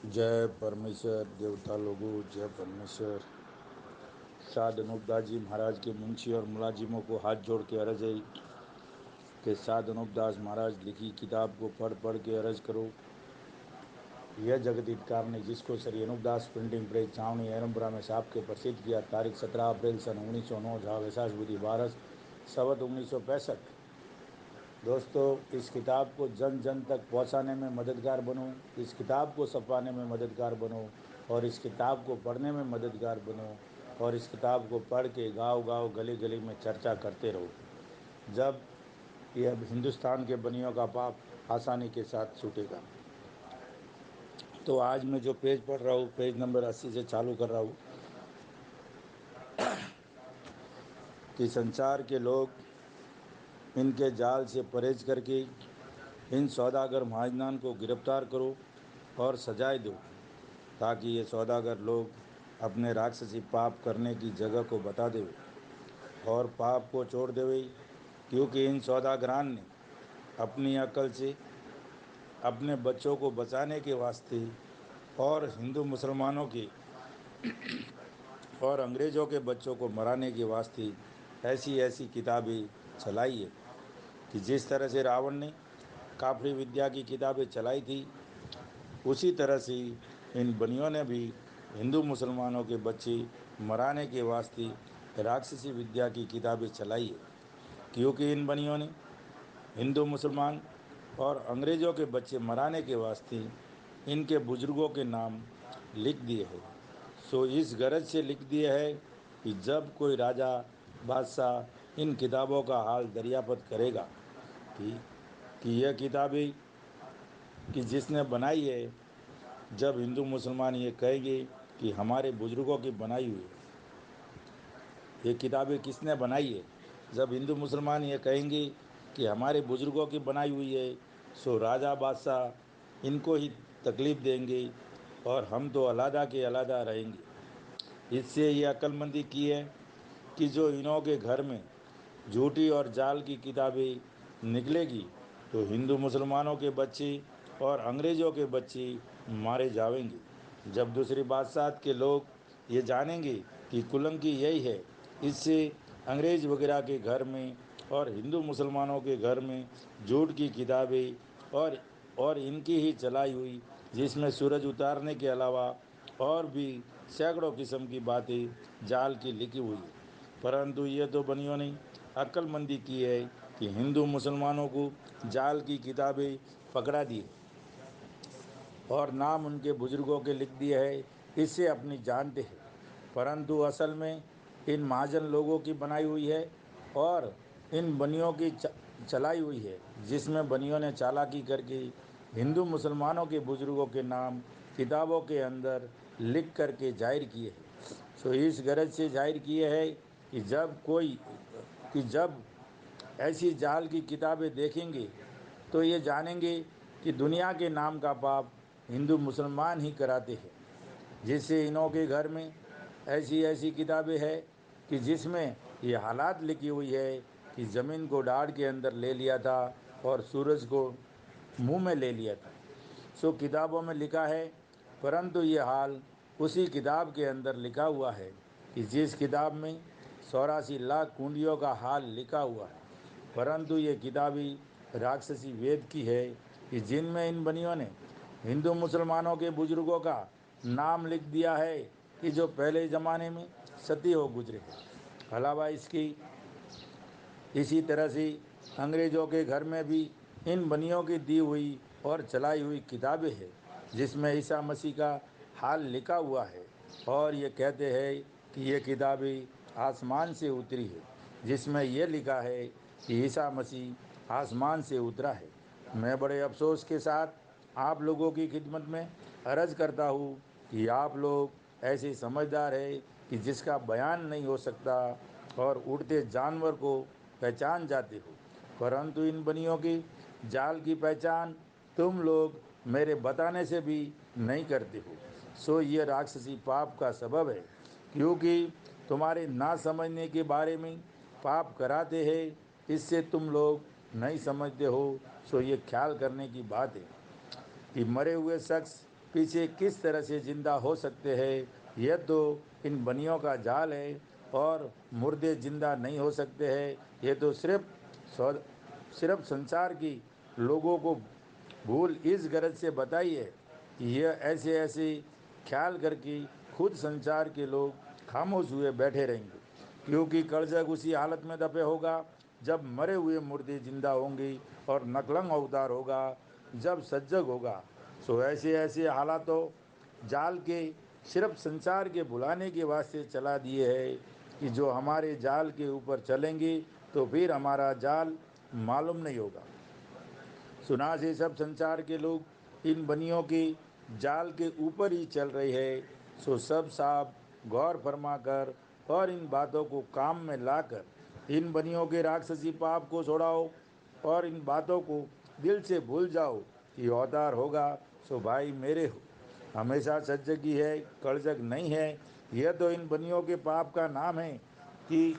जय परमेश्वर देवता लोगों, जय परमेश्वर। साध अनूपदास जी महाराज के मुंशी और मुलाजिमों को हाथ जोड़ के अर्ज है कि साध अनूपदास महाराज लिखी किताब को पढ़ पढ़ के अर्ज करो। यह जगदीतकार ने जिसको श्री अनूपदास प्रिंटिंग प्रेस छावनी एरमपुरा में छाप के प्रसिद्ध किया, तारीख 17 अप्रैल सन 1909 झा वैशाख बुद्धि 12 संवत 1965। दोस्तों, इस किताब को जन जन तक पहुंचाने में मददगार बनो, इस किताब को छपवाने में मददगार बनो और इस किताब को पढ़ने में मददगार बनो और इस किताब को पढ़ के गाँव गाँव गली गली में चर्चा करते रहो। जब यह हिंदुस्तान के बनियों का पाप आसानी के साथ छूटेगा। तो आज मैं जो पेज पढ़ रहा हूँ, पेज नंबर 80 से चालू कर रहा हूँ कि संसार के लोग इनके जाल से परहेज करके इन सौदागर महाजनान को गिरफ्तार करो और सजाएं दो, ताकि ये सौदागर लोग अपने राक्षसी पाप करने की जगह को बता देवे और पाप को छोड़ देवे। क्योंकि इन सौदागरान ने अपनी अकल से अपने बच्चों को बचाने के वास्ते और हिंदू मुसलमानों के और अंग्रेज़ों के बच्चों को मराने के वास्ते ऐसी ऐसी किताबें चलाई है कि जिस तरह से रावण ने काफरी विद्या की किताबें चलाई थी, उसी तरह से इन बनियों ने भी हिंदू मुसलमानों के बच्चे मराने के वास्ते राक्षसी विद्या की किताबें चलाई है। क्योंकि इन बनियों ने हिंदू मुसलमान और अंग्रेज़ों के बच्चे मराने के वास्ते इनके बुजुर्गों के नाम लिख दिए हैं। सो इस गरज से लिख दिए है कि जब कोई राजा बादशाह इन किताबों का हाल दरियाफत करेगा कि कि यह किताबें कि जिसने बनाई है, जब हिंदू मुसलमान ये कहेंगे कि हमारे बुजुर्गों की बनाई हुई है, ये किताबें किसने बनाई है, जब हिंदू मुसलमान ये कहेंगे कि हमारे बुजुर्गों की बनाई हुई है, सो राजा बादशाह इनको ही तकलीफ़ देंगे और हम तो अलहदा के अलहदा रहेंगे। इससे ये अक्लमंदी की है कि जो इन्हों के घर में झूठी और जाल की किताबें निकलेगी तो हिंदू मुसलमानों के बच्चे और अंग्रेज़ों के बच्चे मारे जाएंगे। जब दूसरी बादशाह के लोग ये जानेंगे कि कुलंकी यही है, इससे अंग्रेज़ वगैरह के घर में और हिंदू मुसलमानों के घर में झूठ की किताबें और इनकी ही चलाई हुई, जिसमें सूरज उतारने के अलावा और भी सैकड़ों किस्म की बातें जाल की लिखी हुई है। परंतु ये तो बनियों ने अक्लमंदी की है कि हिंदू मुसलमानों को जाल की किताबें पकड़ा दी और नाम उनके बुजुर्गों के लिख दिए है, इससे अपनी जानते हैं। परंतु असल में इन महाजन लोगों की बनाई हुई है और इन बनियों की चलाई हुई है, जिसमें बनियों ने चालाकी करके हिंदू मुसलमानों के बुजुर्गों के नाम किताबों के अंदर लिख करके जाहिर किए हैं। सो इस गरज से जाहिर किए है कि जब ऐसी जाल की किताबें देखेंगे तो ये जानेंगे कि दुनिया के नाम का पाप हिंदू मुसलमान ही कराते हैं। जिससे इन्हों के घर में ऐसी ऐसी किताबें हैं कि जिसमें ये हालात लिखी हुई है कि ज़मीन को दाढ़ के अंदर ले लिया था और सूरज को मुंह में ले लिया था। सो किताबों में लिखा है, परंतु ये हाल उसी किताब के अंदर लिखा हुआ है कि जिस किताब में 84 लाख कुंडियों का हाल लिखा हुआ है। परंतु ये किताबी राक्षसी वेद की है कि जिनमें इन बनियों ने हिंदू मुसलमानों के बुजुर्गों का नाम लिख दिया है कि जो पहले ज़माने में सती हो गुजरे हैं। अलावा इसकी इसी तरह से अंग्रेज़ों के घर में भी इन बनियों की दी हुई और चलाई हुई किताबें हैं, जिसमें ईसा मसीह का हाल लिखा हुआ है और ये कहते हैं कि ये किताबें आसमान से उतरी है, जिसमें यह लिखा है कि ईसा मसीह आसमान से उतरा है। मैं बड़े अफसोस के साथ आप लोगों की खिदमत में अर्ज़ करता हूँ कि आप लोग ऐसे समझदार हैं कि जिसका बयान नहीं हो सकता और उड़ते जानवर को पहचान जाते हो, परंतु इन बनियों की जाल की पहचान तुम लोग मेरे बताने से भी नहीं करते हो। सो ये राक्षसी पाप का सबब है, क्योंकि तुम्हारे ना समझने के बारे में पाप कराते हैं, इससे तुम लोग नहीं समझते हो। सो ये ख्याल करने की बात है कि मरे हुए शख्स पीछे किस तरह से जिंदा हो सकते हैं, यह तो इन बनियों का जाल है। और मुर्दे जिंदा नहीं हो सकते हैं, ये तो सिर्फ संसार की लोगों को भूल इस गरज से बताई है कि यह ऐसे ऐसे ख्याल करके खुद संसार के लोग खामोश हुए बैठे रहेंगे, क्योंकि कलजग उसी हालत में दबे होगा जब मरे हुए मुर्दे जिंदा होंगे और नकलंग अवतार होगा जब सजग होगा। सो ऐसे ऐसे हालातों जाल के सिर्फ संसार के बुलाने के वास्ते चला दिए है कि जो हमारे जाल के ऊपर चलेंगे तो फिर हमारा जाल मालूम नहीं होगा। सुना से सब संसार के लोग इन बनियों के जाल के ऊपर ही चल रहे हैं। सो सब साहब गौर फरमा कर और इन बातों को काम में लाकर इन बनियों के राक्षसी पाप को छोड़ाओ और इन बातों को दिल से भूल जाओ कि अवतार होगा सो भाई मेरे हो, हमेशा सजगी है, कड़जग नहीं है। यह तो इन बनियों के पाप का नाम है कि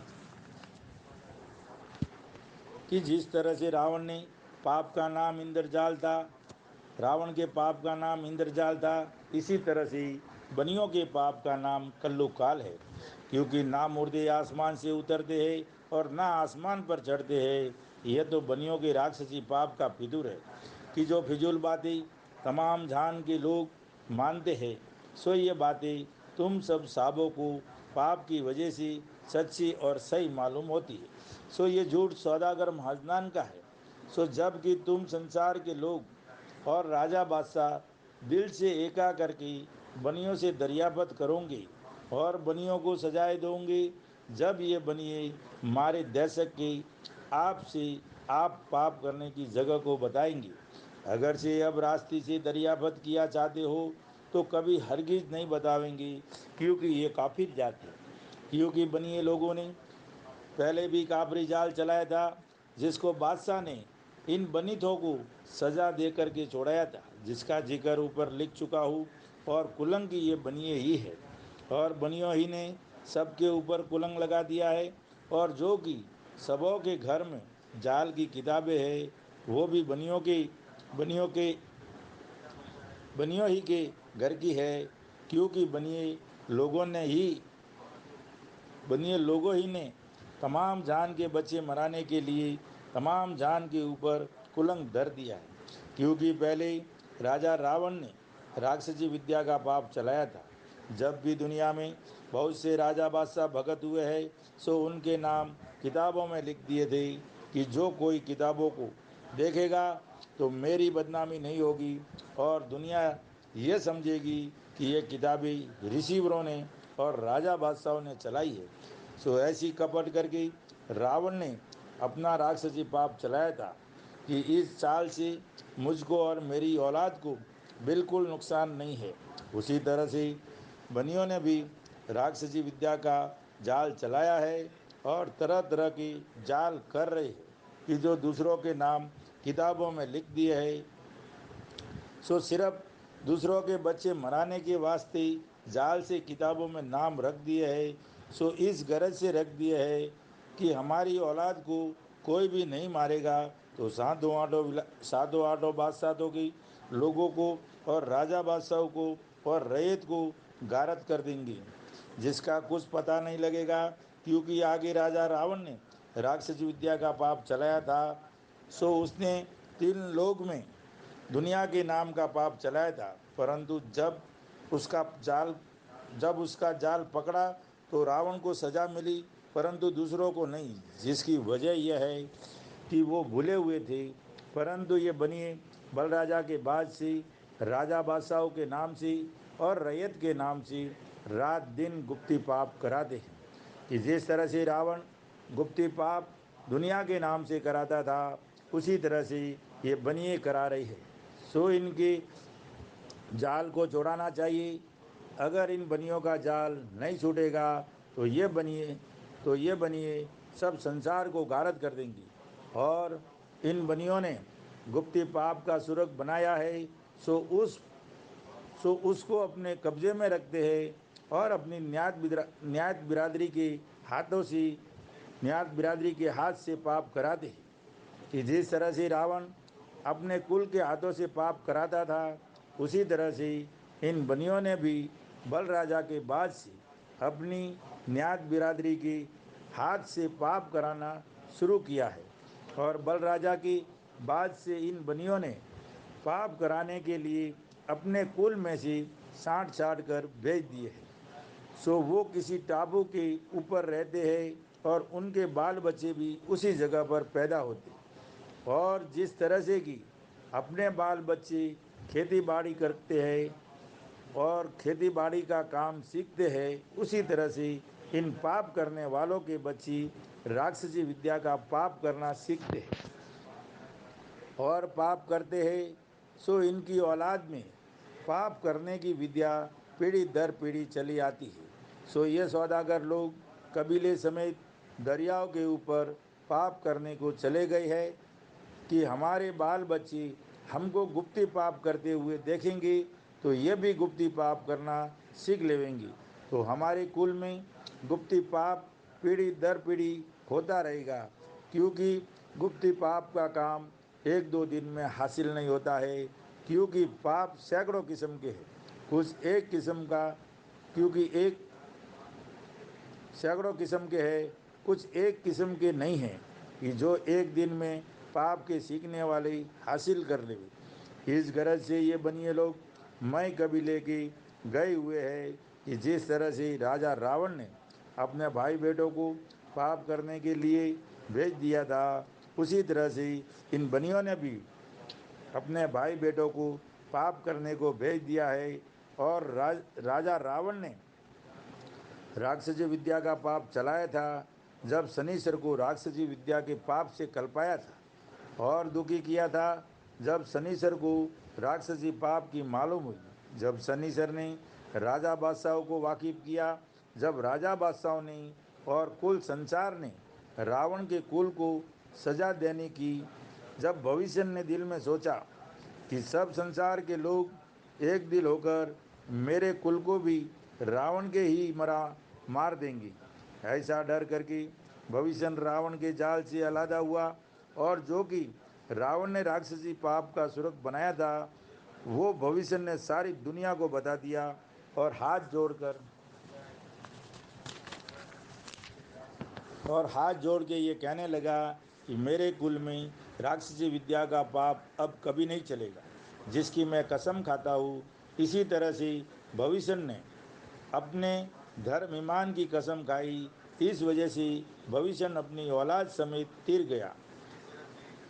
जिस तरह से रावण ने पाप का नाम इंद्रजाल था, रावण के पाप का नाम इंद्रजाल था, इसी तरह से बनियों के पाप का नाम कल्लुकाल है, क्योंकि ना मुर्दे आसमान से उतरते हैं और ना आसमान पर चढ़ते हैं। यह तो बनियों के राक्षसी पाप का फितूर है कि जो फिजूल बातें तमाम जान के लोग मानते हैं, सो ये बातें तुम सब साबों को पाप की वजह से सच्ची और सही मालूम होती है। सो ये झूठ सौदागर महाजनान का है। सो जब कि तुम संसार के लोग और राजा बादशाह दिल से एका करके बनियों से दरियाफत करोगे और बनियों को सजाए दोगे, जब ये बनिए मारे दहशत के आपसे आप पाप करने की जगह को बताएंगे। अगर से अब रास्ते से दरियाफत किया चाहते हो तो कभी हरगिज नहीं बतावेंगे, क्योंकि ये काफिर जाते हैं। क्योंकि बनिए लोगों ने पहले भी काफरी जाल चलाया था, जिसको बादशाह ने इन बनितों को सजा दे करके छोड़ाया था, जिसका जिक्र ऊपर लिख चुका हूँ। और कुलंग की ये बनिए ही है और बनियों ही ने सबके ऊपर कुलंग लगा दिया है। और जो कि सबों के घर में जाल की किताबें हैं, वो भी बनियों के बनियों ही के घर की है, क्योंकि बनिए लोगों ही ने तमाम जान के बच्चे मराने के लिए तमाम जान के ऊपर कुलंग धर दिया है। क्योंकि पहले राजा रावण ने राक्षसी विद्या का पाप चलाया था। जब भी दुनिया में बहुत से राजा बादशाह भगत हुए हैं, सो उनके नाम किताबों में लिख दिए थे कि जो कोई किताबों को देखेगा तो मेरी बदनामी नहीं होगी और दुनिया ये समझेगी कि ये किताबें ऋषिवरों ने और राजा बादशाहों ने चलाई है। सो ऐसी कपट करके रावण ने अपना राक्षसी पाप चलाया था कि इस चाल से मुझको और मेरी औलाद को बिल्कुल नुकसान नहीं है। उसी तरह से बनियों ने भी राक्षसी विद्या का जाल चलाया है और तरह तरह की जाल कर रहे हैं कि जो दूसरों के नाम किताबों में लिख दिए हैं। सो सिर्फ दूसरों के बच्चे मराने के वास्ते जाल से किताबों में नाम रख दिए है। सो इस गरज से रख दिए है कि हमारी औलाद को कोई भी नहीं मारेगा तो सातों आठों बादशाहों की लोगों को और राजा बादशाहों को और रैयत को गारत कर देंगे, जिसका कुछ पता नहीं लगेगा। क्योंकि आगे राजा रावण ने राक्षस विद्या का पाप चलाया था, सो उसने 3 लोक में दुनिया के नाम का पाप चलाया था। परंतु जब उसका जाल पकड़ा तो रावण को सजा मिली, परंतु दूसरों को नहीं, जिसकी वजह यह है कि वो भूले हुए थे। परंतु ये बनिए बलराजा के बाद से राजा बादशाहों के नाम से और रैयत के नाम से रात दिन गुप्ती पाप कराते हैं कि जिस तरह से रावण गुप्ती पाप दुनिया के नाम से कराता था, उसी तरह से ये बनिए करा रही है। सो इनके जाल को छोड़ाना चाहिए। अगर इन बनियों का जाल नहीं छूटेगा तो ये बनिए सब संसार को गारत कर देंगी। और इन बनियों ने गुप्ती पाप का सुरग बनाया है, सो उसको अपने कब्जे में रखते हैं और अपनी न्यात बिरादरी के हाथ से पाप कराते हैं कि जिस तरह से रावण अपने कुल के हाथों से पाप कराता था, उसी तरह से इन बनियों ने भी बल राजा के बाद से अपनी न्यात बिरादरी के हाथ से पाप कराना शुरू किया है और बल राजा की बाद से इन बनियों ने पाप कराने के लिए अपने कुल में से छांट छांट कर भेज दिए हैं। सो वो किसी टापू के ऊपर रहते हैं और उनके बाल बच्चे भी उसी जगह पर पैदा होते और जिस तरह से कि अपने बाल बच्चे खेती बाड़ी करते हैं और खेती बाड़ी का काम सीखते हैं, उसी तरह से इन पाप करने वालों के बच्चे राक्षसी विद्या का पाप करना सीखते हैं और पाप करते हैं। सो इनकी औलाद में पाप करने की विद्या पीढ़ी दर पीढ़ी चली आती है। सो ये सौदागर लोग कबीले समेत दरियाओं के ऊपर पाप करने को चले गए हैं कि हमारे बाल बच्चे हमको गुप्ती पाप करते हुए देखेंगे तो ये भी गुप्ती पाप करना सीख लेंगे। तो हमारे कुल में गुप्ती पाप पीढ़ी दर पीढ़ी होता रहेगा, क्योंकि गुप्ती पाप का काम एक दो दिन में हासिल नहीं होता है, क्योंकि पाप सैकड़ों किस्म के हैं। कुछ एक किस्म का, क्योंकि एक सैकड़ों किस्म के हैं, कुछ एक किस्म के नहीं हैं कि जो एक दिन में पाप के सीखने वाले हासिल कर ले। इस गरज से ये बनिए लोग मैं कबीले के गए हुए हैं कि जिस तरह से राजा रावण ने अपने भाई बेटों को पाप करने के लिए भेज दिया था, उसी तरह से इन बनियों ने भी अपने भाई बेटों को पाप करने को भेज दिया है। और राजा रावण ने राक्षसी विद्या का पाप चलाया था जब शनिश्चर को राक्षसी विद्या के पाप से कल्पाया था और दुखी किया था जब शनिश्चर को राक्षसी पाप की मालूम हुई। जब शनिश्चर ने राजा बादशाहों को वाकिफ किया, जब राजा बादशाहों ने और कुल संसार ने रावण के कुल को सजा देने की, जब भविष्य ने दिल में सोचा कि सब संसार के लोग एक दिल होकर मेरे कुल को भी रावण के ही मार देंगे, ऐसा डर करके भविष्य रावण के जाल से अलहदा हुआ और जो कि रावण ने राक्षसी पाप का सुरग बनाया था वो भविष्य ने सारी दुनिया को बता दिया और हाथ जोड़ के ये कहने लगा कि मेरे कुल में राक्षसी विद्या का पाप अब कभी नहीं चलेगा, जिसकी मैं कसम खाता हूँ। इसी तरह से भविष्य ने अपने धर्म ईमान की कसम खाई। इस वजह से भविष्य अपनी औलाद समेत तीर गया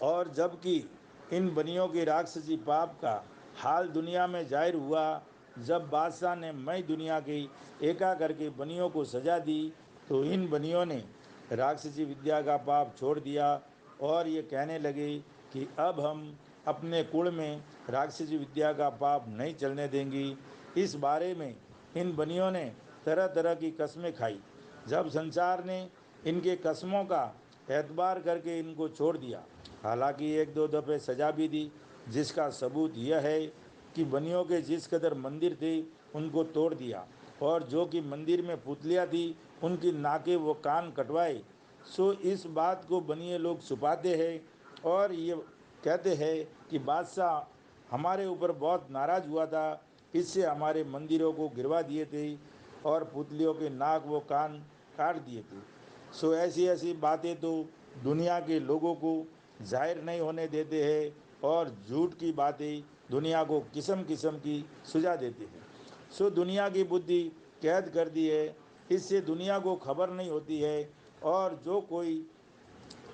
और जबकि इन बनियों के राक्षसी पाप का हाल दुनिया में जाहिर हुआ, जब बादशाह ने मई दुनिया की एका करके बनियों को सजा दी, तो इन बनियों ने राक्षसी विद्या का पाप छोड़ दिया और ये कहने लगे कि अब हम अपने कुल में राक्षसी विद्या का पाप नहीं चलने देंगी। इस बारे में इन बनियों ने तरह तरह की कस्में खाई। जब संसार ने इनके कस्मों का एतबार करके इनको छोड़ दिया, हालांकि एक दो दफ़े सजा भी दी, जिसका सबूत यह है कि बनियों के जिस कदर मंदिर थे उनको तोड़ दिया और जो कि मंदिर में पुतलियाँ थी उनकी नाकें व कान कटवाए। सो इस बात को बनिए लोग छुपाते हैं और ये कहते हैं कि बादशाह हमारे ऊपर बहुत नाराज़ हुआ था, इससे हमारे मंदिरों को गिरवा दिए थे और पुतलियों के नाक व कान काट दिए थे। सो ऐसी ऐसी बातें तो दुनिया के लोगों को जाहिर नहीं होने देते हैं और झूठ की बातें दुनिया को किस्म किस्म की सुझा देते हैं। सो दुनिया की बुद्धि कैद कर दी है, इससे दुनिया को खबर नहीं होती है और जो कोई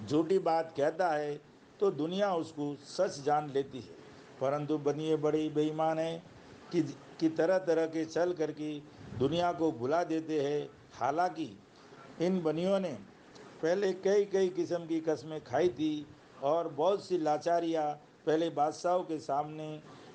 झूठी बात कहता है तो दुनिया उसको सच जान लेती है। परंतु बनिए बड़े बेईमान हैं कि तरह तरह के चल करके दुनिया को भुला देते हैं। हालांकि इन बनियों ने पहले कई कई किस्म की कस्में खाई थी और बहुत सी लाचारियाँ पहले बादशाहों के सामने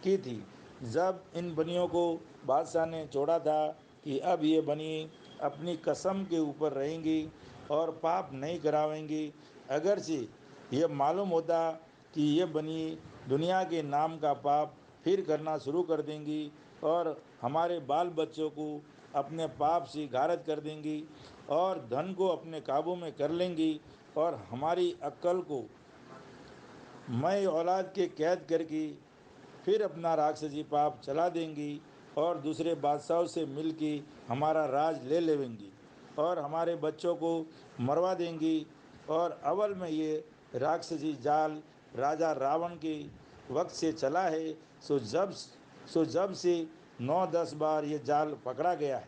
की थी। जब इन बनियों को बादशाह ने छोड़ा था कि अब ये बनी अपनी कसम के ऊपर रहेंगी और पाप नहीं करावेंगी, अगरचे ये मालूम होता कि ये बनी दुनिया के नाम का पाप फिर करना शुरू कर देंगी और हमारे बाल बच्चों को अपने पाप से गारद कर देंगी और धन को अपने काबू में कर लेंगी और हमारी अक्ल को मैं औलाद के कैद करके फिर अपना राक्षसी पाप चला देंगी और दूसरे बादशाहों से मिल के हमारा राज ले लेंगी और हमारे बच्चों को मरवा देंगी। और अव्वल में ये राक्षसी जाल राजा रावण के वक्त से चला है। सो जब से 9-10 बार ये जाल पकड़ा गया है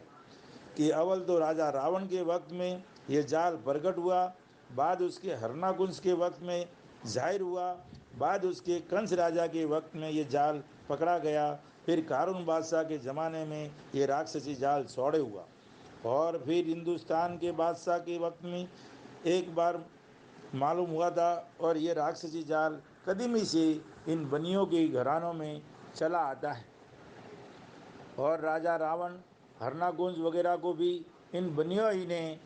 कि अव्वल तो राजा रावण के वक्त में ये जाल प्रकट हुआ, बाद उसके हरणाकुंज के वक्त में जाहिर हुआ, बाद उसके कंस राजा के वक्त में ये जाल पकड़ा गया, फिर कारून बादशाह के ज़माने में ये राक्षसी जाल सौड़े हुआ, और फिर हिंदुस्तान के बादशाह के वक्त में एक बार मालूम हुआ था। और ये राक्षसी जाल कदीमी से इन बनियों के घरानों में चला आता है। और राजा रावण हरणाकुंज वगैरह को भी इन बनियों ही ने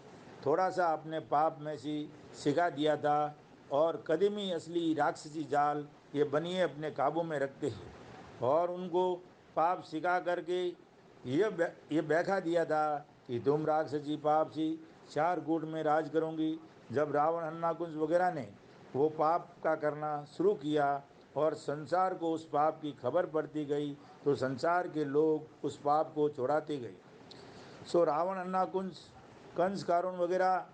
थोड़ा सा अपने पाप में से सिखा दिया था। और कदीमी असली राक्षसी जाल ये बनिए अपने काबू में रखते हैं और उनको पाप सिखा करके ये बैठा दिया था कि तुम राक्षसी पाप से 4 कूट में राज करूंगी। जब रावण हरणाकुंज वगैरह ने वो पाप का करना शुरू किया और संसार को उस पाप की खबर पड़ती गई, तो संसार के लोग उस पाप को छोड़ाते गए। सो रावण हरणाकुंज कंस कारून वगैरह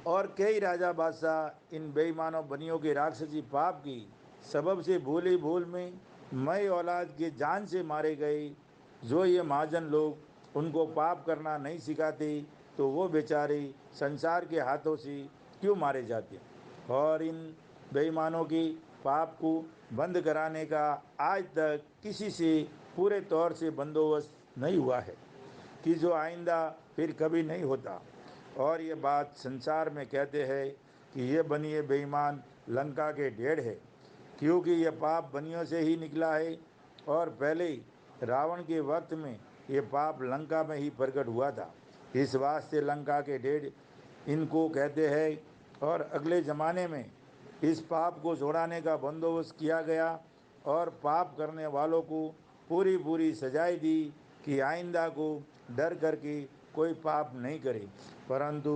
और कई राजा बादशाह इन बेईमानों बनियों के राक्षसी पाप की सबब से भूल ही भूल में मई औलाद के जान से मारे गए। जो ये महाजन लोग उनको पाप करना नहीं सिखाते, तो वो बेचारे संसार के हाथों से क्यों मारे जाते। और इन बेईमानों की पाप को बंद कराने का आज तक किसी से पूरे तौर से बंदोबस्त नहीं हुआ है, कि जो आइंदा फिर कभी नहीं होता। और ये बात संसार में कहते हैं कि ये बनिए बेईमान लंका के ढेर है, क्योंकि ये पाप बनियों से ही निकला है। और पहले रावण के वक्त में ये पाप लंका में ही प्रकट हुआ था, इस वास्ते लंका के ढेर इनको कहते हैं। और अगले ज़माने में इस पाप को छुड़ाने का बंदोबस्त किया गया और पाप करने वालों को पूरी पूरी सजाएं दी कि आइंदा को डर करके कोई पाप नहीं करे। परंतु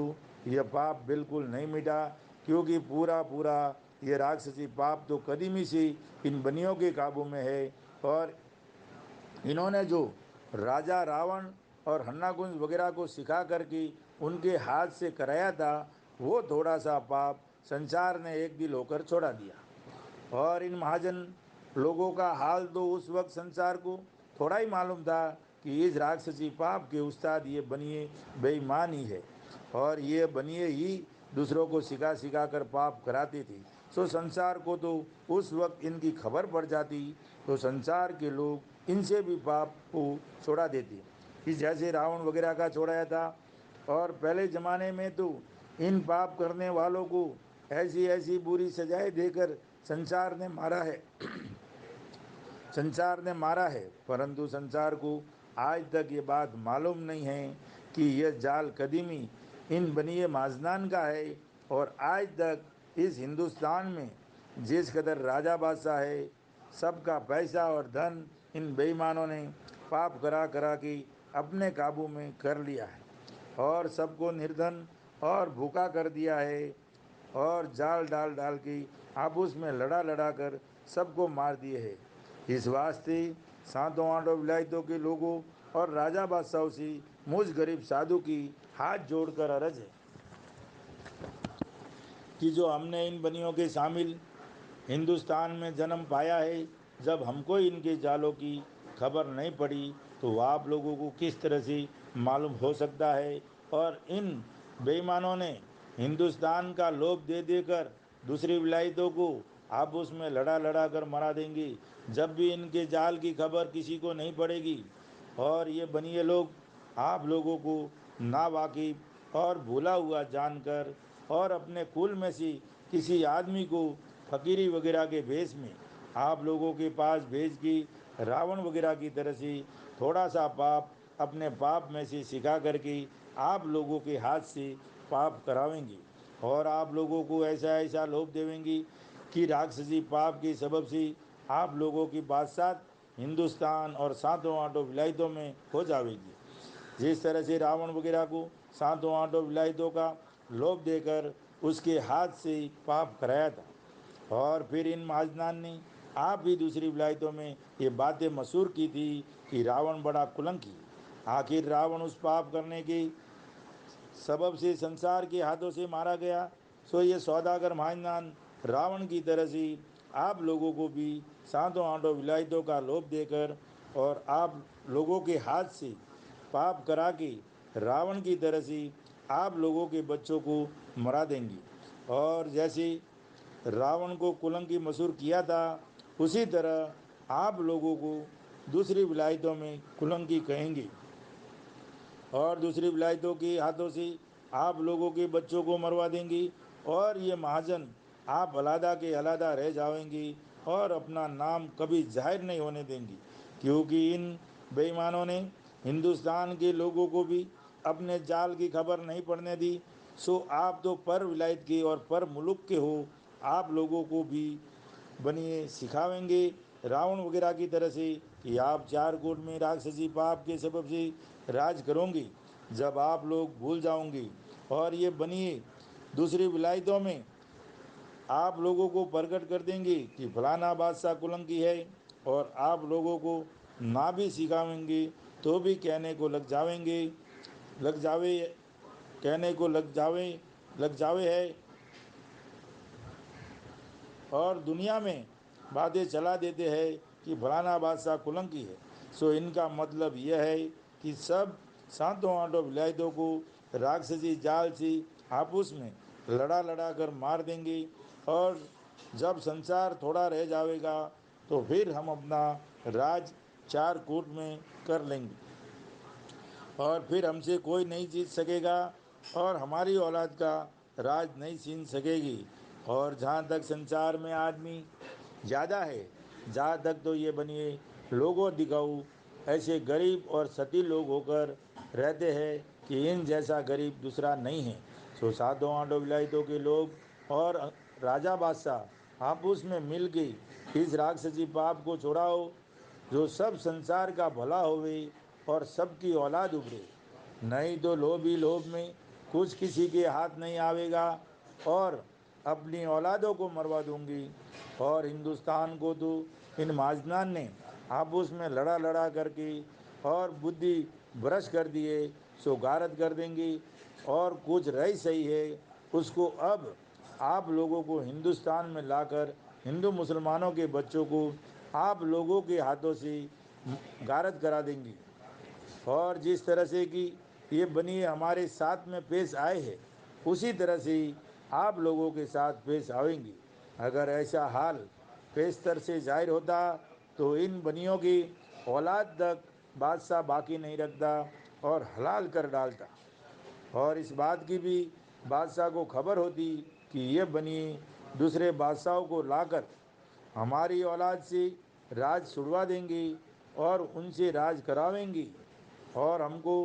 यह पाप बिल्कुल नहीं मिटा, क्योंकि पूरा पूरा ये राक्षसी पाप तो कदीमी से इन बनियों के काबू में है। और इन्होंने जो राजा रावण और हन्नाकुंज वगैरह को सिखा करके उनके हाथ से कराया था, वो थोड़ा सा पाप संसार ने एक दिल होकर छोड़ा दिया। और इन महाजन लोगों का हाल तो उस वक्त संसार को थोड़ा ही मालूम था कि इस राक्षसी पाप के उस्ताद ये बनिए बेईमान ही है, और ये बनिए ही दूसरों को सिखा सिखा कर पाप कराती थी। सो संसार को तो उस वक्त इनकी खबर पड़ जाती, तो संसार के लोग इनसे भी पाप को छोड़ा देते, कि जैसे रावण वगैरह का छोड़ाया था। और पहले ज़माने में तो इन पाप करने वालों को ऐसी ऐसी बुरी सजाएं देकर संसार ने मारा है संसार ने मारा है। परंतु संसार को आज तक ये बात मालूम नहीं है कि यह जाल कदीमी इन बनिए माजनान का है। और आज तक इस हिंदुस्तान में जिस कदर राजा बादशाह है, सबका पैसा और धन इन बेईमानों ने पाप करा करा के अपने काबू में कर लिया है और सबको निर्धन और भूखा कर दिया है, और जाल डाल डाल के आपस में लड़ा लड़ा कर सबको मार दिए है। इस वास्ते सातों आठों विलायतों के लोगों और राजा बादशाहों से मुझ गरीब साधु की हाथ जोड़कर अर्ज है कि जो हमने इन बनियों के शामिल हिंदुस्तान में जन्म पाया है, जब हमको इनके जालों की खबर नहीं पड़ी, तो आप लोगों को किस तरह से मालूम हो सकता है। और इन बेईमानों ने हिंदुस्तान का लोभ दे देकर दूसरी विलायतों को आपस में लड़ा लड़ा कर मरा देंगे, जब भी इनके जाल की खबर किसी को नहीं पड़ेगी। और ये बनिए लोग आप लोगों को नावाकिफ और भूला हुआ जानकर और अपने कुल में से किसी आदमी को फकीरी वगैरह के भेष में आप लोगों के पास भेज की रावण वगैरह की तरह से थोड़ा सा पाप अपने पाप में से सिखा करके आप लोगों के हाथ से पाप करावेंगी, और आप लोगों को ऐसा ऐसा लोभ देवेंगी कि राक्षसी पाप के सबब से आप लोगों की बादशाह हिंदुस्तान और सातों आठों विलायतों में हो जाएगी। जिस तरह से रावण वगैरह को सातों आठों विलायतों का लोभ देकर उसके हाथ से पाप कराया था। और फिर इन महाजनान ने आप भी दूसरी विलायतों में ये बातें मशहूर की थी कि रावण बड़ा कुलंकी। आखिर रावण उस पाप करने की सबब से संसार के हाथों से मारा गया। सो ये सौदागर महान रावण की तरह से आप लोगों को भी सातों आठों विलायतों का लोभ देकर और आप लोगों के हाथ से पाप करा के रावण की तरह से आप लोगों के बच्चों को मरा देंगी। और जैसे रावण को कुलंकी मशहूर किया था, उसी तरह आप लोगों को दूसरी विलायतों में कुलंकी कहेंगे और दूसरी विलायतों के हाथों से आप लोगों के बच्चों को मरवा देंगी। और ये महाजन आप अलादा के अलादा रह जाएंगी और अपना नाम कभी जाहिर नहीं होने देंगी, क्योंकि इन बेईमानों ने हिंदुस्तान के लोगों को भी अपने जाल की खबर नहीं पड़ने दी। सो आप तो पर विलायत के और पर मुल्क के हो, आप लोगों को भी बनिए सिखावेंगे रावण वगैरह की तरह से कि आप चार कोट में राक्षसी पाप के सबब से राज करोगे। जब आप लोग भूल जाओगे और ये बनिए दूसरी विलायतों में आप लोगों को प्रकट कर देंगे कि फलाना बादशाह कुलंकी है, और आप लोगों को ना भी सिखावेंगे तो भी कहने को लग जावे कहने को लग जावे है, और दुनिया में बातें चला देते हैं कि फलाना बादशाह कुलंकी है। सो इनका मतलब यह है कि सब सातों आठों विलायतों को राक्षसी जाल से आपस में लड़ा लड़ा कर मार देंगे। और जब संसार थोड़ा रह जाएगा तो फिर हम अपना राज चार कूट में कर लेंगे और फिर हमसे कोई नहीं जीत सकेगा और हमारी औलाद का राज नहीं छीन सकेगी। और जहाँ तक संसार में आदमी ज़्यादा है, जहाँ तक तो ये बनिए लोगों दिखाऊ ऐसे गरीब और सती लोग होकर रहते हैं कि इन जैसा गरीब दूसरा नहीं है। सो सातों आठों विलायतों के लोग और राजा बादशाह आपस में मिल के इस राक्षसी पाप को छुड़ाओ, जो सब संसार का भला होवे और सबकी औलाद उभरे। नहीं तो लोभ ही लोभ में कुछ किसी के हाथ नहीं आवेगा और अपनी औलादों को मरवा दूंगी। और हिंदुस्तान को तो इन माजनान ने आपस में लड़ा लड़ा करके और बुद्धि भ्रष्ट कर दिए, सो गारत कर देंगी। और कुछ रही सही है उसको अब आप लोगों को हिंदुस्तान में लाकर हिंदू मुसलमानों के बच्चों को आप लोगों के हाथों से गारत करा देंगी। और जिस तरह से कि ये बनिए हमारे साथ में पेश आए हैं, उसी तरह से ही आप लोगों के साथ पेश आएंगी। अगर ऐसा हाल पेशतर से जाहिर होता तो इन बनियों की औलाद तक बादशाह बाकी नहीं रखता और हलाल कर डालता। और इस बात की भी बादशाह को खबर होती कि ये बनी दूसरे बादशाहों को लाकर हमारी औलाद से राज छुड़वा देंगी और उनसे राज करावेंगी और हमको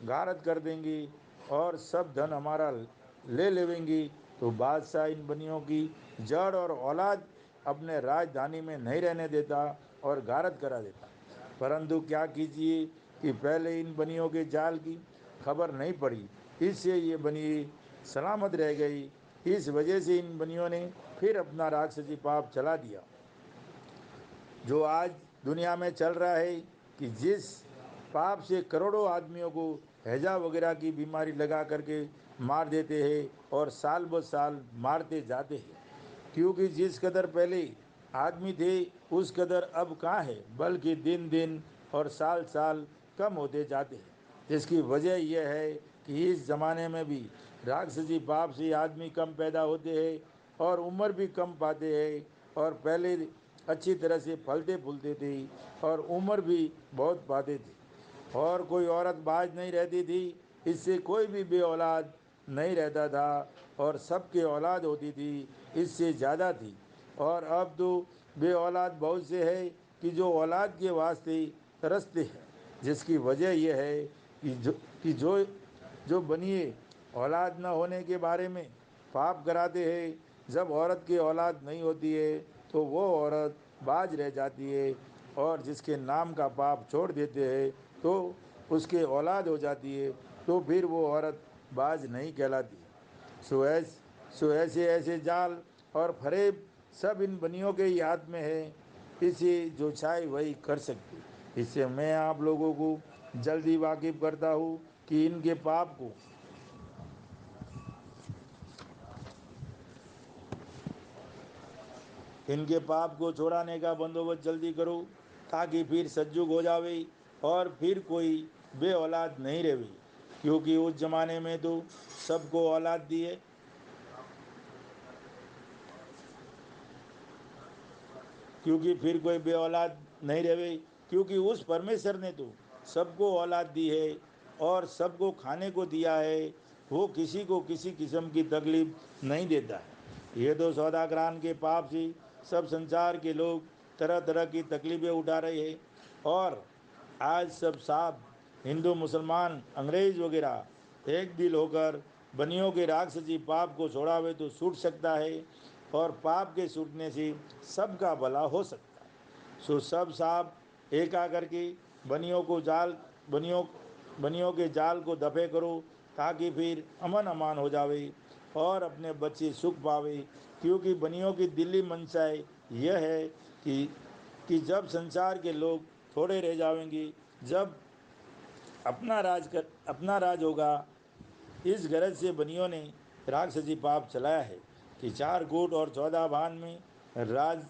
गारत कर देंगी और सब धन हमारा ले लेवेंगी। तो बादशाह इन बनियों की जड़ और औलाद अपने राजधानी में नहीं रहने देता और गारत करा देता। परंतु क्या कीजिए कि पहले इन बनियों के जाल की खबर नहीं पड़ी, इससे ये बनी सलामत रह गई। इस वजह से इन बनियों ने फिर अपना राक्षसी पाप चला दिया, जो आज दुनिया में चल रहा है कि जिस पाप से करोड़ों आदमियों को हैजा वगैरह की बीमारी लगा करके मार देते हैं और साल ब साल मारते जाते हैं। क्योंकि जिस कदर पहले आदमी थे उस कदर अब कहाँ है, बल्कि दिन दिन और साल साल कम होते जाते हैं। जिसकी वजह यह है कि इस ज़माने में भी राक्षसी पाप से आदमी कम पैदा होते हैं और उम्र भी कम पाते हैं। और पहले अच्छी तरह से फलते फूलते थे और उम्र भी बहुत पाते थे और कोई औरत बाज नहीं रहती थी, इससे कोई भी बे औलाद नहीं रहता था और सबके औलाद होती थी, इससे ज़्यादा थी। और अब तो बे औलाद बहुत से है कि जो औलाद के वास्ते तरसते हैं। जिसकी वजह यह है कि जो बनिए औलाद न होने के बारे में पाप कराते हैं। जब औरत की औलाद नहीं होती है तो वो औरत बाज रह जाती है और जिसके नाम का पाप छोड़ देते हैं तो उसके औलाद हो जाती है, तो फिर वो औरत बाज नहीं कहलाती। सो ऐसे ऐसे जाल और फरेब सब इन बनियों के ही हाथ में है। इसे जो चाहे वही कर सकते। इससे मैं आप लोगों को जल्दी वाकिफ करता हूँ कि इनके पाप को छोड़ाने का बंदोबस्त जल्दी करो, ताकि फिर सज्जुग हो जावे और फिर कोई बे औलाद नहीं रहे, क्योंकि उस जमाने में तो सबको औलाद दी है। क्योंकि फिर कोई बे औलाद नहीं रहे, क्योंकि उस परमेश्वर ने तो सबको औलाद दी है और सबको खाने को दिया है। वो किसी को किसी किस्म की तकलीफ नहीं देता है। ये तो सौदागरान के पाप से सब संसार के लोग तरह तरह की तकलीफ़ें उठा रहे हैं। और आज सब साहब हिंदू मुसलमान अंग्रेज वगैरह एक दिल होकर बनियों के राक्षसी पाप को छोड़ावे तो छूट सकता है, और पाप के छूटने से सबका भला हो सकता है। सो सब साहब एक आकर के बनियों को जाल बनियों बनियों के जाल को दफे करो, ताकि फिर अमन अमान हो जावे और अपने बच्चे सुख पावे। क्योंकि बनियों की दिल्ली मंशाएं यह है कि जब संसार के लोग थोड़े रह जाएंगे, जब अपना राज होगा। इस गरज से बनियों ने राक्षसी पाप चलाया है कि 4 कोट और 14 भान में राज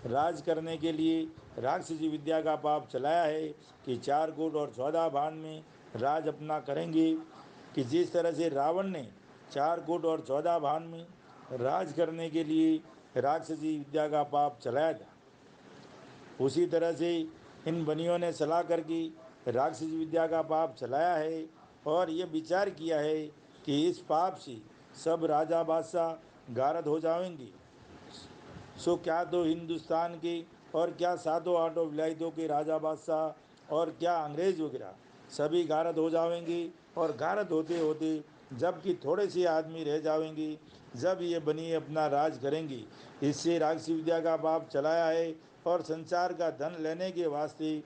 राज करने के लिए राक्षसी विद्या का पाप चलाया है कि 4 कोट और 14 भान में राज अपना करेंगे। कि जिस तरह से रावण ने 4 कोट और 14 भान में राज करने के लिए राक्षसी विद्या का पाप चलाया था, उसी तरह से इन बनियों ने सलाह करके राक्षसी विद्या का पाप चलाया है और ये विचार किया है कि इस पाप से सब राजा बादशाह गारद हो जाएंगे। सो क्या तो हिंदुस्तान के और क्या सातों आठों विलायतों के राजा बादशाह और क्या अंग्रेज वगैरह सभी गारद हो जाएंगे। और गारद होते होते जबकि थोड़े से आदमी रह जाएंगे, जब ये बनिए अपना राज करेंगे। इससे राक्षसी विद्या का पाप चलाया है और संसार का धन लेने के वास्ते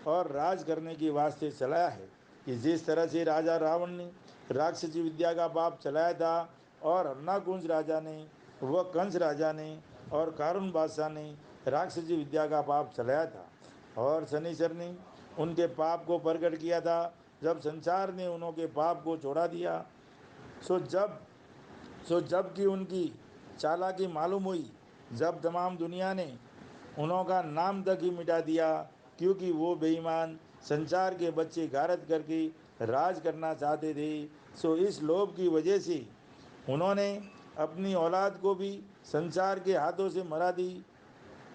और राज करने के वास्ते चलाया है। कि जिस तरह से राजा रावण ने राक्षसी विद्या का पाप चलाया था, और हरनाकुंज राजा ने, वह कंस राजा ने और कारून बादशाह ने राक्षसी विद्या का पाप चलाया था, और शनिश्चर ने उनके पाप को प्रकट किया था। जब संसार ने उनके पाप को छोड़ा दिया, सो जब जबकि उनकी चालाकी मालूम हुई, जब तमाम दुनिया ने उनका नाम तक ही मिटा दिया, क्योंकि वो बेईमान संसार के बच्चे गारत करके राज करना चाहते थे। सो इस लोभ की वजह से उन्होंने अपनी औलाद को भी संसार के हाथों से मरा दी,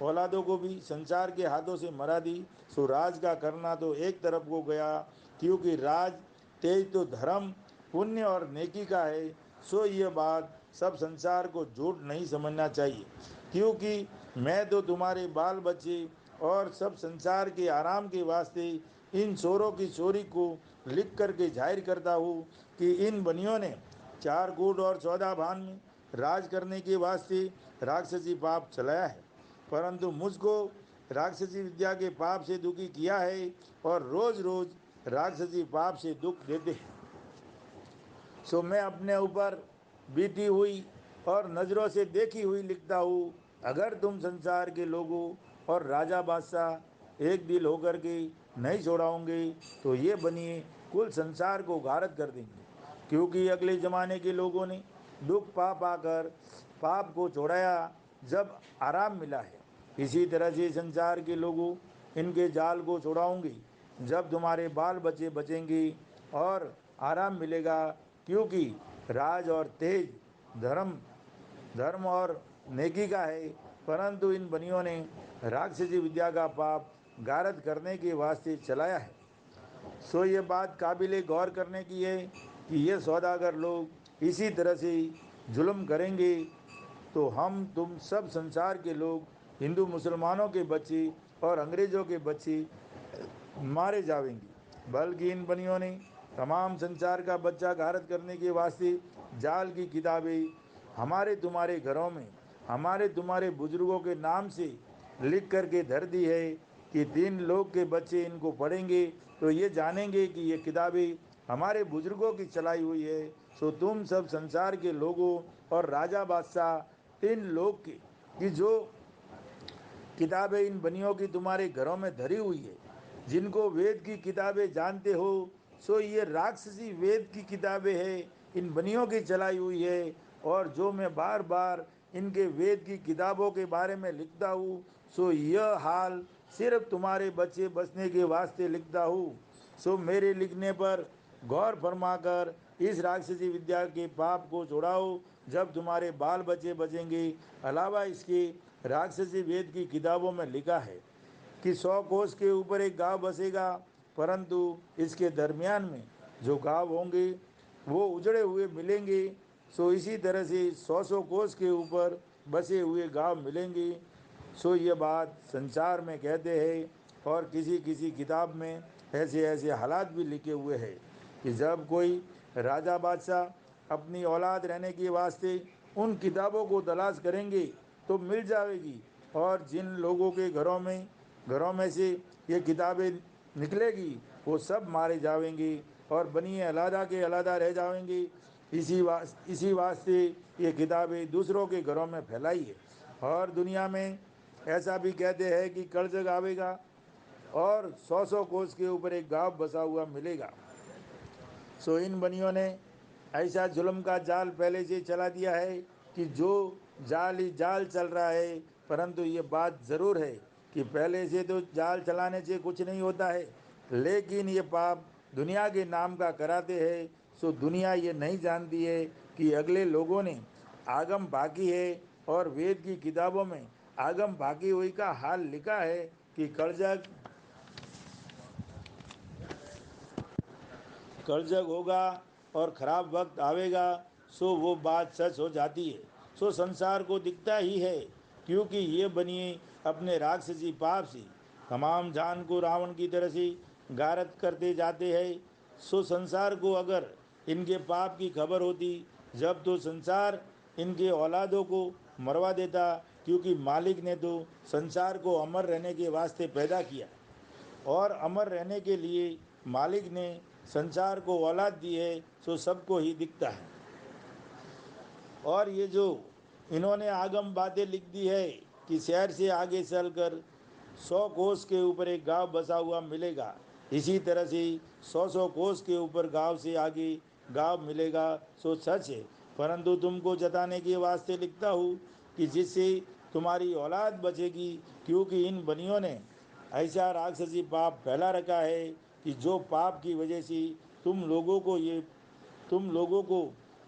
औलादों को भी संसार के हाथों से मरा दी। सो राज का करना तो एक तरफ को गया, क्योंकि राज तेज तो धर्म पुण्य और नेकी का है। सो ये बात सब संसार को झूठ नहीं समझना चाहिए, क्योंकि मैं तो तुम्हारे बाल बच्चे और सब संसार के आराम के वास्ते इन चोरों की चोरी को लिख करके जाहिर करता हूँ कि इन बनियों ने 4 कोट और 14 भान में राज करने के वास्ते राक्षसी पाप चलाया है, परंतु मुझको राक्षसी विद्या के पाप से दुखी किया है और रोज रोज राक्षसी पाप से दुख देते हैं। सो मैं अपने ऊपर बीती हुई और नज़रों से देखी हुई लिखता हूँ। अगर तुम संसार के लोगों और राजा बादशाह एक दिल होकर के नहीं छोड़ाओगे, तो ये बनिए कुल संसार को गारत कर देंगे। क्योंकि अगले ज़माने के लोगों ने दुख पा पाकर पाप को छोड़ाया, जब आराम मिला है। इसी तरह से संसार के लोगों इनके जाल को छुड़ाऊंगी, जब तुम्हारे बाल बच्चे बचेंगे और आराम मिलेगा। क्योंकि राज और तेज धर्म धर्म और नेकी का है, परंतु इन बनियों ने राक्षसी विद्या का पाप गारद करने के वास्ते चलाया है। सो ये बात काबिल गौर करने की है कि ये सौदागर लोग इसी तरह से जुल्म करेंगे, तो हम तुम सब संसार के लोग, हिंदू मुसलमानों के बच्चे और अंग्रेज़ों के बच्चे मारे जाएंगे। बल्कि इन बनियों ने तमाम संसार का बच्चा गारत करने के वास्ते जाल की किताबें हमारे तुम्हारे घरों में हमारे तुम्हारे बुजुर्गों के नाम से लिख करके धर दी है, कि 3 लोग के बच्चे इनको पढ़ेंगे तो ये जानेंगे कि ये किताबें हमारे बुजुर्गों की चलाई हुई है। सो तुम सब संसार के लोगों और राजा बादशाह 3 लोग की जो किताबें इन बनियों की तुम्हारे घरों में धरी हुई है, जिनको वेद की किताबें जानते हो, सो ये राक्षसी वेद की किताबें हैं, इन बनियों की चलाई हुई है। और जो मैं बार बार इनके वेद की किताबों के बारे में लिखता हूँ, सो यह हाल सिर्फ तुम्हारे बच्चे बचने के वास्ते लिखता हूँ। सो मेरे लिखने पर गौर फरमाकर इस राक्षसी विद्या के पाप को छुड़ाओ, जब तुम्हारे बाल बच्चे बचेंगे। अलावा इसके राक्षसी वेद की किताबों में लिखा है कि 100 कोस के ऊपर एक गांव बसेगा, परंतु इसके दरमियान में जो गांव होंगे वो उजड़े हुए मिलेंगे। सो इसी तरह से 100 कोस के ऊपर बसे हुए गांव मिलेंगे। सो ये बात संसार में कहते हैं, और किसी किसी किताब में ऐसे ऐसे हालात भी लिखे हुए हैं कि जब कोई राजा बादशाह अपनी औलाद रहने के वास्ते उन किताबों को तलाश करेंगे तो मिल जाएगी, और जिन लोगों के घरों में से ये किताबें निकलेगी वो सब मारे जाएंगे और बनिए अलहदा के अलहदा रह जाएंगे। इसी वास्ते ये किताबें दूसरों के घरों में फैलाई है। और दुनिया में ऐसा भी कहते हैं कि कलयुग आवेगा और 100 कोस के ऊपर एक गांव बसा हुआ मिलेगा। सो इन बनियों ने ऐसा जुल्म का जाल पहले से चला दिया है कि जो जाल ही जाल चल रहा है। परंतु ये बात ज़रूर है कि पहले से तो जाल चलाने से कुछ नहीं होता है, लेकिन ये पाप दुनिया के नाम का कराते हैं। सो दुनिया ये नहीं जानती है कि अगले लोगों ने आगम भागी है, और वेद की किताबों में आगम भागी हुई का हाल लिखा है कि कर्जग होगा और ख़राब वक्त आवेगा। सो वो बात सच हो जाती है। सो संसार को दिखता ही है, क्योंकि ये बनिए अपने राक्षसी पाप से तमाम जान को रावण की तरह से गारत करते जाते हैं। सो संसार को अगर इनके पाप की खबर होती, जब तो संसार इनके औलादों को मरवा देता, क्योंकि मालिक ने तो संसार को अमर रहने के वास्ते पैदा किया, और अमर रहने के लिए मालिक ने संसार को औलाद दी है। सो सबको ही दिखता है। और ये जो इन्होंने आगम बातें लिख दी है कि शहर से आगे चलकर 100 कोस के ऊपर एक गांव बसा हुआ मिलेगा, इसी तरह से 100 कोस के ऊपर गांव से आगे गांव मिलेगा। सो सच है, परंतु तुमको जताने के वास्ते लिखता हूँ कि जिससे तुम्हारी औलाद बचेगी, क्योंकि इन बनियों ने ऐसा राक्षसी पाप फैला रखा है कि जो पाप की वजह से तुम लोगों को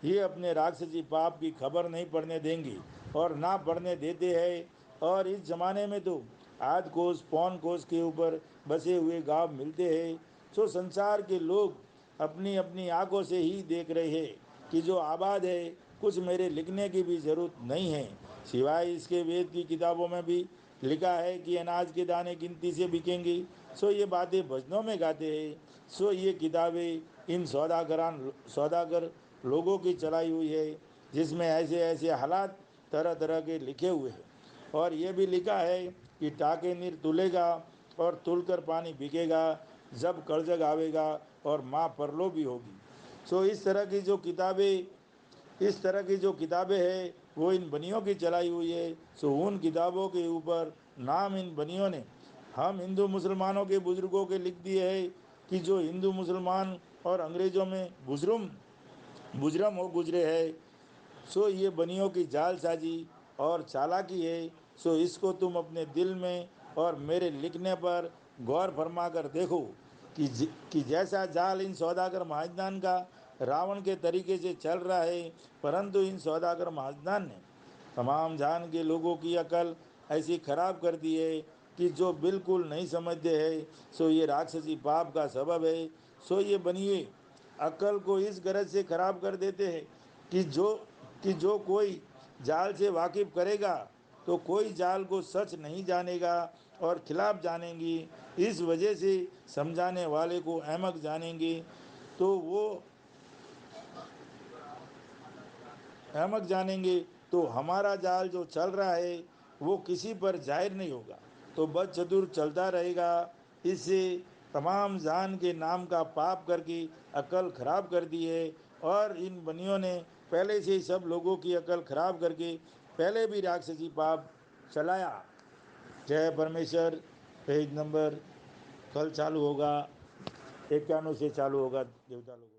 ये अपने राक्षसी पाप की खबर नहीं पड़ने देंगे और ना पड़ने देते हैं। और इस ज़माने में तो आध कोस पौन कोस के ऊपर बसे हुए गांव मिलते हैं। सो संसार के लोग अपनी अपनी आंखों से ही देख रहे हैं कि जो आबाद है, कुछ मेरे लिखने की भी ज़रूरत नहीं है। सिवाय इसके वेद की किताबों में भी लिखा है कि अनाज के दाने गिनती से बिकेंगे। सो ये बातें भजनों में गाते हैं। सो ये किताबें इन सौदागर लोगों की चलाई हुई है, जिसमें ऐसे ऐसे हालात तरह तरह के लिखे हुए हैं। और ये भी लिखा है कि टाके नीर तुलेगा और तुलकर पानी बिकेगा, जब कर्जग आवेगा और माँ परलो भी होगी। सो इस तरह की जो किताबें हैं वो इन बनियों की चलाई हुई है। सो उन किताबों के ऊपर नाम इन बनियों ने हम हिंदू मुसलमानों के बुज़ुर्गों के लिख दिए है कि जो हिंदू मुसलमान और अंग्रेज़ों में बुजरम हो गुजरे है। सो ये बनियों की जालसाजी और चालाकी है। सो इसको तुम अपने दिल में और मेरे लिखने पर गौर फरमा कर देखो कि जैसा जाल इन सौदागर महाजनान का रावण के तरीके से चल रहा है, परंतु इन सौदागर महाजनान ने तमाम जान के लोगों की अकल ऐसी खराब कर दी है कि जो बिल्कुल नहीं समझते हैं। सो ये राक्षसी पाप का सबब है। सो ये बनिए अकल को इस गरज से खराब कर देते हैं कि जो कोई जाल से वाकिफ करेगा तो कोई जाल को सच नहीं जानेगा और खिलाफ जानेंगी। इस वजह से समझाने वाले को अहमक जानेंगे, तो वो अहमक जानेंगे तो हमारा जाल जो चल रहा है वो किसी पर जाहिर नहीं होगा, तो बद चतुर चलता रहेगा। इससे तमाम जान के नाम का पाप करके अकल खराब कर दी है। और इन बनियों ने पहले से ही सब लोगों की अकल खराब करके पहले भी राक्षसी पाप चलाया। जय परमेश्वर। पेज नंबर कल चालू होगा, 91 से चालू होगा देवता लोगों।